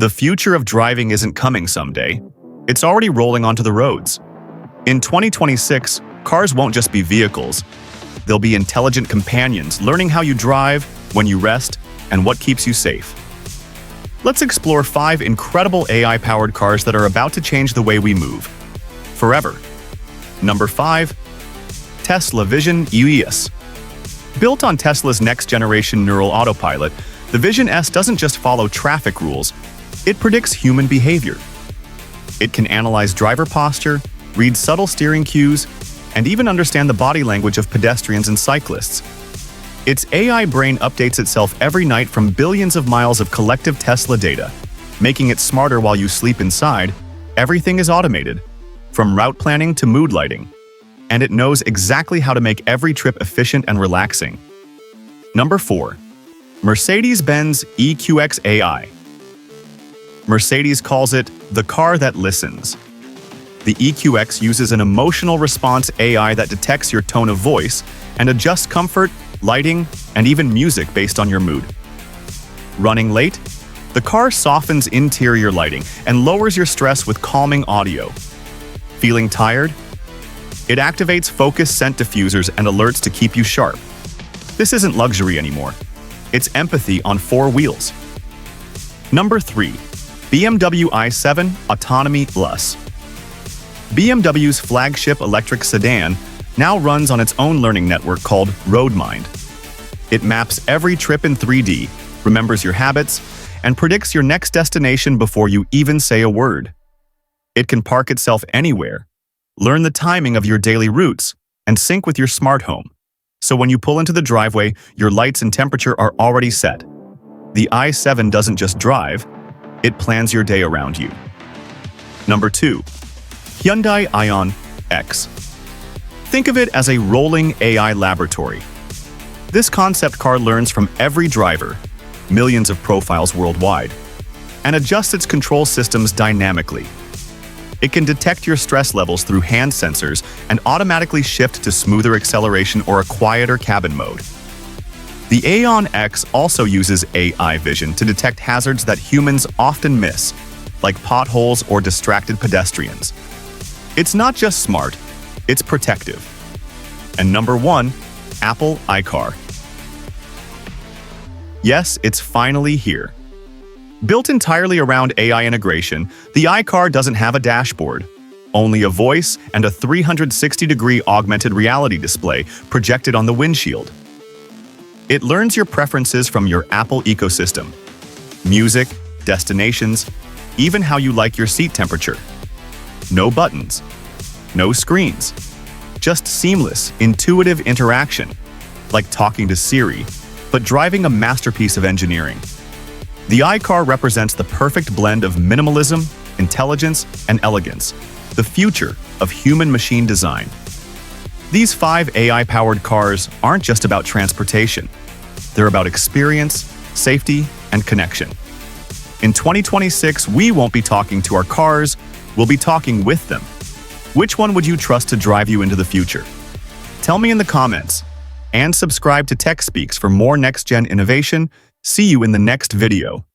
The future of driving isn't coming someday. It's already rolling onto the roads. In 2026, cars won't just be vehicles. They'll be intelligent companions, learning how you drive, when you rest, and what keeps you safe. Let's explore 5 incredible AI-powered cars that are about to change the way we move. Forever. Number 5. Tesla Vision EQX. Built on Tesla's next-generation neural autopilot, the Vision S doesn't just follow traffic rules, it predicts human behavior. It can analyze driver posture, read subtle steering cues, and even understand the body language of pedestrians and cyclists. Its AI brain updates itself every night from billions of miles of collective Tesla data, making it smarter while you sleep inside. Everything is automated, from route planning to mood lighting, and it knows exactly how to make every trip efficient and relaxing. Number 4. Mercedes-Benz EQX AI. Mercedes calls it the car that listens. The EQX uses an emotional response AI that detects your tone of voice and adjusts comfort, lighting, and even music based on your mood. Running late? The car softens interior lighting and lowers your stress with calming audio. Feeling tired? It activates focus scent diffusers and alerts to keep you sharp. This isn't luxury anymore. It's empathy on 4 wheels. Number 3. BMW i7 Autonomy Plus. BMW's flagship electric sedan now runs on its own learning network called RoadMind. It maps every trip in 3D, remembers your habits, and predicts your next destination before you even say a word. It can park itself anywhere, learn the timing of your daily routes, and sync with your smart home. So when you pull into the driveway, your lights and temperature are already set. The i7 doesn't just drive, it plans your day around you. Number 2. Hyundai Aion X. Think of it as a rolling AI laboratory. This concept car learns from every driver, millions of profiles worldwide, and adjusts its control systems dynamically. It can detect your stress levels through hand sensors and automatically shift to smoother acceleration or a quieter cabin mode. The Aion X also uses AI vision to detect hazards that humans often miss, like potholes or distracted pedestrians. It's not just smart, it's protective. And number 1, Apple iCar. Yes, it's finally here. Built entirely around AI integration, the iCar doesn't have a dashboard, only a voice and a 360-degree augmented reality display projected on the windshield. It learns your preferences from your Apple ecosystem: music, destinations, even how you like your seat temperature. No buttons, no screens, just seamless, intuitive interaction, like talking to Siri, but driving a masterpiece of engineering. The iCar represents the perfect blend of minimalism, intelligence, and elegance, the future of human-machine design. These 5 AI-powered cars aren't just about transportation. They're about experience, safety, and connection. In 2026, we won't be talking to our cars, we'll be talking with them. Which one would you trust to drive you into the future? Tell me in the comments, and subscribe to TechSpeaks for more next-gen innovation. See you in the next video.